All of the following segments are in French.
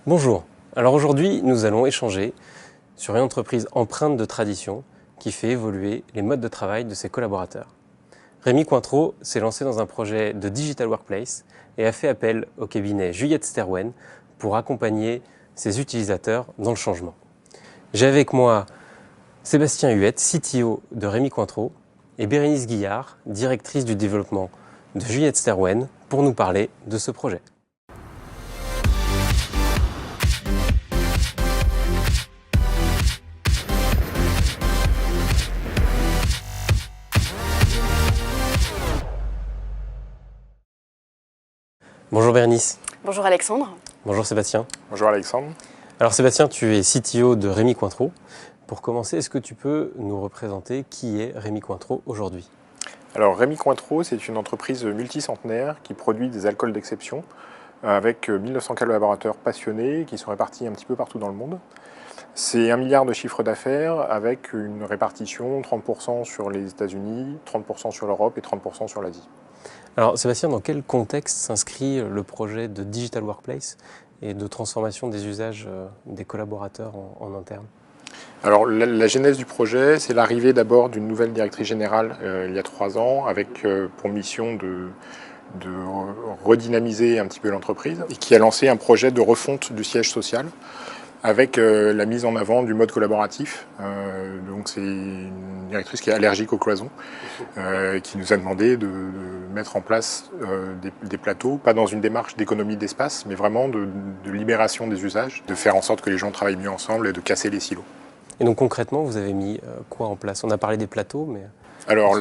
Bonjour, alors aujourd'hui nous allons échanger sur une entreprise empreinte de tradition qui fait évoluer les modes de travail de ses collaborateurs. Rémi Cointreau s'est lancé dans un projet de Digital Workplace et a fait appel au cabinet Juliette Sterwen pour accompagner ses utilisateurs dans le changement. J'ai avec moi Sébastien Huette, CTO de Rémi Cointreau, et Bérénice Guillard, directrice du développement de Juliette Sterwen, pour nous parler de ce projet. Bonjour Bérénice. Bonjour Alexandre. Bonjour Sébastien. Bonjour Alexandre. Alors Sébastien, tu es CTO de Rémi Cointreau. Pour commencer, est-ce que tu peux nous représenter qui est Rémi Cointreau aujourd'hui? Alors Rémi Cointreau, c'est une entreprise multicentenaire qui produit des alcools d'exception avec 1900 collaborateurs passionnés qui sont répartis un petit peu partout dans le monde. C'est 1 milliard de chiffre d'affaires avec une répartition 30% sur les États-Unis, 30% sur l'Europe et 30% sur l'Asie. Alors Sébastien, dans quel contexte s'inscrit le projet de Digital Workplace et de transformation des usages des collaborateurs en interne? Alors la genèse du projet, c'est l'arrivée d'abord d'une nouvelle directrice générale il y a 3 ans avec pour mission de redynamiser un petit peu l'entreprise et qui a lancé un projet de refonte du siège social avec la mise en avant du mode collaboratif. Donc c'est une directrice qui est allergique aux cloisons, qui nous a demandé de mettre en place des plateaux, pas dans une démarche d'économie d'espace, mais vraiment de libération des usages, de faire en sorte que les gens travaillent mieux ensemble et de casser les silos. Et donc concrètement, vous avez mis quoi en place? On a parlé des plateaux, mais... Alors,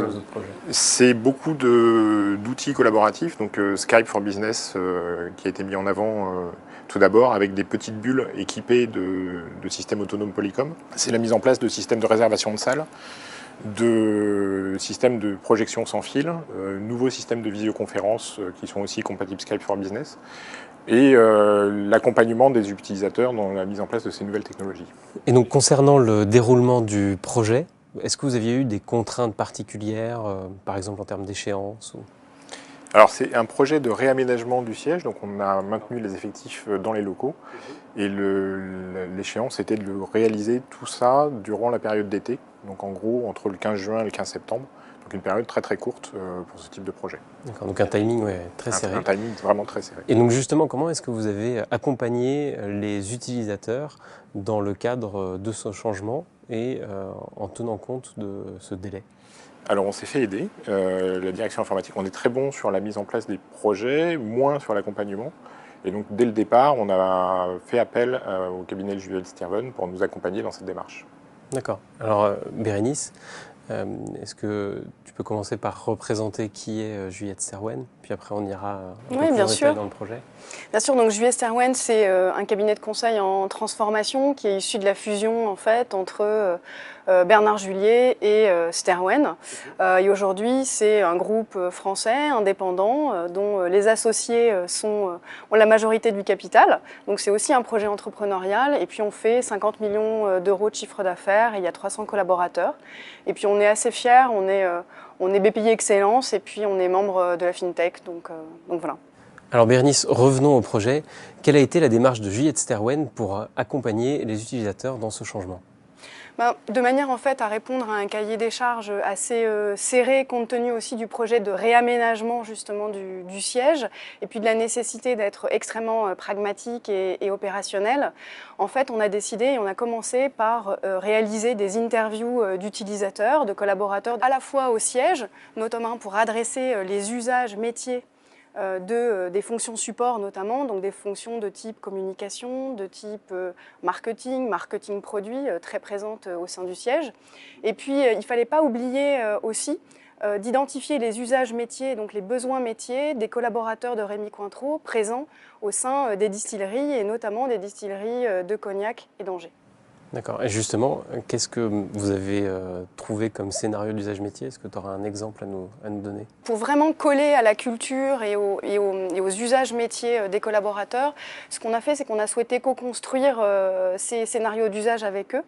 c'est beaucoup d'outils collaboratifs, donc Skype for Business qui a été mis en avant tout d'abord avec des petites bulles équipées de systèmes autonomes Polycom. C'est la mise en place de systèmes de réservation de salles, de systèmes de projection sans fil, nouveaux systèmes de visioconférence qui sont aussi compatibles Skype for Business, et l'accompagnement des utilisateurs dans la mise en place de ces nouvelles technologies. Et donc concernant le déroulement du projet, est-ce que vous aviez eu des contraintes particulières, par exemple en termes d'échéance ou... Alors c'est un projet de réaménagement du siège, donc on a maintenu les effectifs dans les locaux et l'échéance était de le réaliser tout ça durant la période d'été, donc en gros entre le 15 juin et le 15 septembre, donc une période très très courte pour ce type de projet. D'accord, donc un timing très serré. Un timing vraiment très serré. Et donc justement, comment est-ce que vous avez accompagné les utilisateurs dans le cadre de ce changement et en tenant compte de ce délai? Alors on s'est fait aider, la direction informatique, on est très bon sur la mise en place des projets, moins sur l'accompagnement. Et donc dès le départ, on a fait appel au cabinet de Juliette Sterwen pour nous accompagner dans cette démarche. D'accord. Alors Bérénice, est-ce que tu peux commencer par représenter qui est Juliette Sterwen, puis après on ira un peu plus en détail dans le projet? Bien sûr, donc Juliette Sterwen, c'est un cabinet de conseil en transformation qui est issu de la fusion en fait entre Bernard Julier et Sterwen. Et aujourd'hui, c'est un groupe français indépendant dont les associés ont la majorité du capital. Donc c'est aussi un projet entrepreneurial et puis on fait 50 millions d'euros de chiffre d'affaires et il y a 300 collaborateurs. Et puis on est assez fiers, on est BPI Excellence et puis on est membre de la FinTech, donc voilà. Alors Bérénice, revenons au projet. Quelle a été la démarche de Juliette Sterwen pour accompagner les utilisateurs dans ce changement? De manière en fait à répondre à un cahier des charges assez serré compte tenu aussi du projet de réaménagement justement du siège et puis de la nécessité d'être extrêmement pragmatique et opérationnel. En fait, on a décidé et on a commencé par réaliser des interviews d'utilisateurs, de collaborateurs à la fois au siège, notamment pour adresser les usages métiers des fonctions support notamment, donc des fonctions de type communication, de type marketing produit, très présentes au sein du siège. Et puis il ne fallait pas oublier aussi d'identifier les usages métiers, donc les besoins métiers des collaborateurs de Rémi Cointreau présents au sein des distilleries et notamment des distilleries de Cognac et d'Angers. D'accord. Et justement, qu'est-ce que vous avez trouvé comme scénario d'usage métier? Est-ce que tu auras un exemple à nous donner? Pour vraiment coller à la culture et aux usages métiers des collaborateurs, ce qu'on a fait, c'est qu'on a souhaité co-construire ces scénarios d'usage avec eux.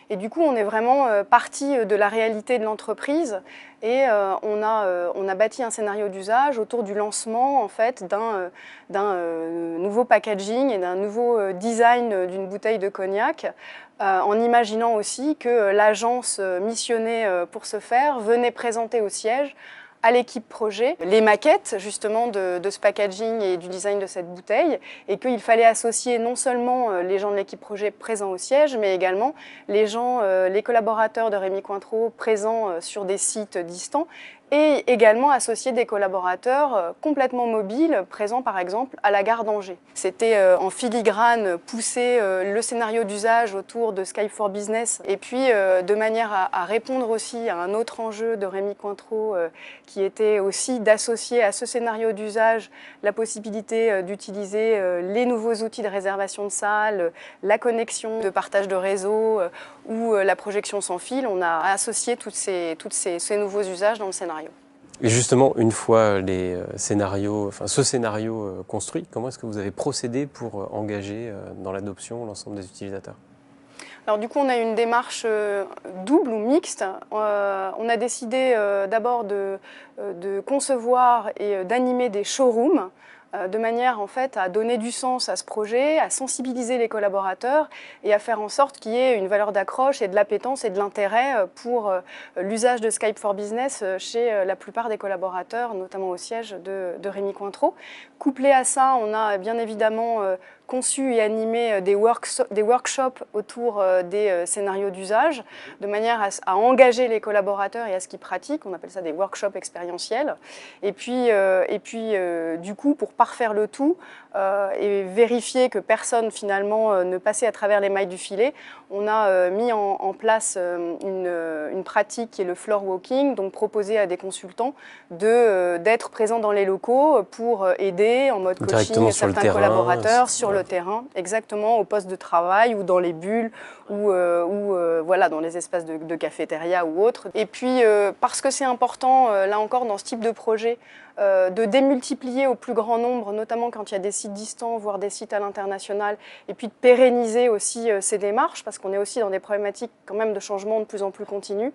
Et du coup, on est vraiment parti de la réalité de l'entreprise Et on a bâti un scénario d'usage autour du lancement en fait, d'un nouveau packaging et d'un nouveau design d'une bouteille de cognac, en imaginant aussi que l'agence missionnée pour ce faire venait présenter au siège à l'équipe projet les maquettes justement de ce packaging et du design de cette bouteille, et qu'il fallait associer non seulement les gens de l'équipe projet présents au siège, mais également les collaborateurs de Rémy Cointreau présents sur des sites distants, et également associer des collaborateurs complètement mobiles, présents par exemple à la gare d'Angers. C'était en filigrane pousser le scénario d'usage autour de Skype for Business, et puis de manière à répondre aussi à un autre enjeu de Rémy Cointreau qui était aussi d'associer à ce scénario d'usage la possibilité d'utiliser les nouveaux outils de réservation de salles, la connexion de partage de réseau ou la projection sans fil. On a associé tous ces nouveaux usages dans le scénario. Et justement, une fois ce scénario construit, comment est-ce que vous avez procédé pour engager dans l'adoption l'ensemble des utilisateurs? Alors du coup, on a une démarche double ou mixte. On a décidé d'abord de concevoir et d'animer des showrooms de manière en fait à donner du sens à ce projet, à sensibiliser les collaborateurs et à faire en sorte qu'il y ait une valeur d'accroche et de l'appétence et de l'intérêt pour l'usage de Skype for Business chez la plupart des collaborateurs, notamment au siège de Rémy Cointreau. Couplé à ça, on a bien évidemment conçu et animé des workshops autour des scénarios d'usage, de manière à engager les collaborateurs et à ce qu'ils pratiquent. On appelle ça des workshops expérientiels. Et puis du coup, pour parfaire le tout et vérifier que personne finalement ne passait à travers les mailles du filet, on a mis en place une pratique qui est le floor walking, donc proposer à des consultants d'être présents dans les locaux pour aider en mode coaching certains collaborateurs sur le terrain, exactement au poste de travail ou dans les bulles ou voilà, dans les espaces de cafétéria ou autres. Et puis parce que c'est important, là encore, dans ce type de projet, de démultiplier au plus grand nombre, notamment quand il y a des sites distants, voire des sites à l'international, et puis de pérenniser aussi ces démarches, parce qu'on est aussi dans des problématiques quand même de changement de plus en plus continu.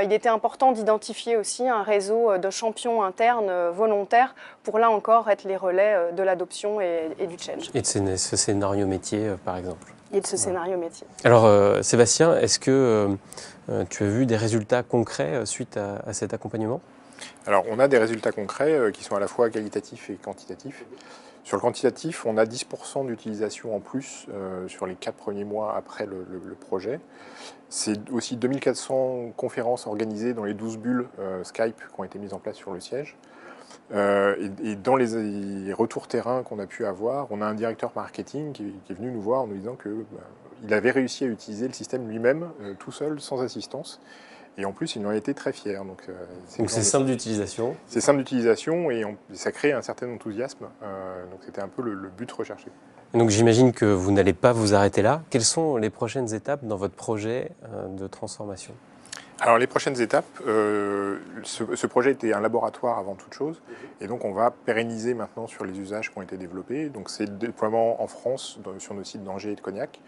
Il était important d'identifier aussi un réseau de champions internes volontaires pour là encore être les relais de l'adoption et du change. Et de ce scénario métier, par exemple. Et de ce scénario métier. Alors Sébastien, est-ce que tu as vu des résultats concrets suite à cet accompagnement ? Alors, on a des résultats concrets qui sont à la fois qualitatifs et quantitatifs. Sur le quantitatif, on a 10% d'utilisation en plus sur les 4 premiers mois après le projet. C'est aussi 2400 conférences organisées dans les 12 bulles Skype qui ont été mises en place sur le siège. Et dans les retours terrain qu'on a pu avoir, on a un directeur marketing qui est venu nous voir en nous disant qu'il avait réussi à utiliser le système lui-même, tout seul, sans assistance. Et en plus, il en a été très fier. Donc c'est simple d'utilisation. C'est simple d'utilisation et ça crée un certain enthousiasme. Donc c'était un peu le but recherché. Donc j'imagine que vous n'allez pas vous arrêter là. Quelles sont les prochaines étapes dans votre projet de transformation ? Alors les prochaines étapes, ce projet était un laboratoire avant toute chose. Et donc on va pérenniser maintenant sur les usages qui ont été développés. Donc c'est le déploiement en France, sur nos sites d'Angers et de Cognac,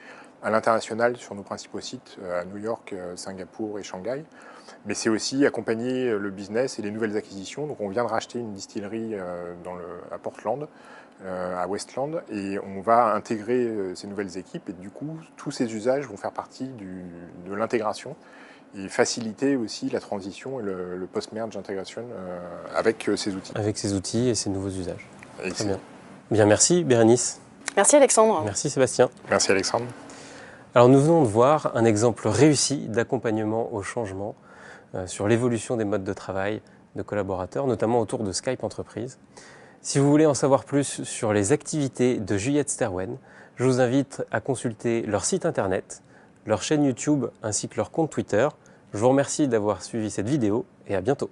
à l'international sur nos principaux sites à New York, Singapour et Shanghai. Mais c'est aussi accompagner le business et les nouvelles acquisitions. Donc on vient de racheter une distillerie à Portland, à Westland, et on va intégrer ces nouvelles équipes. Et du coup, tous ces usages vont faire partie de l'intégration et faciliter aussi la transition et le post-merge intégration avec ces outils. Avec ces outils et ces nouveaux usages. Très bien. Bien, merci Bérénice. Merci Alexandre. Merci Sébastien. Merci Alexandre. Alors nous venons de voir un exemple réussi d'accompagnement au changement sur l'évolution des modes de travail de collaborateurs, notamment autour de Skype Entreprise. Si vous voulez en savoir plus sur les activités de Juliette Sterwen, je vous invite à consulter leur site internet, leur chaîne YouTube ainsi que leur compte Twitter. Je vous remercie d'avoir suivi cette vidéo et à bientôt.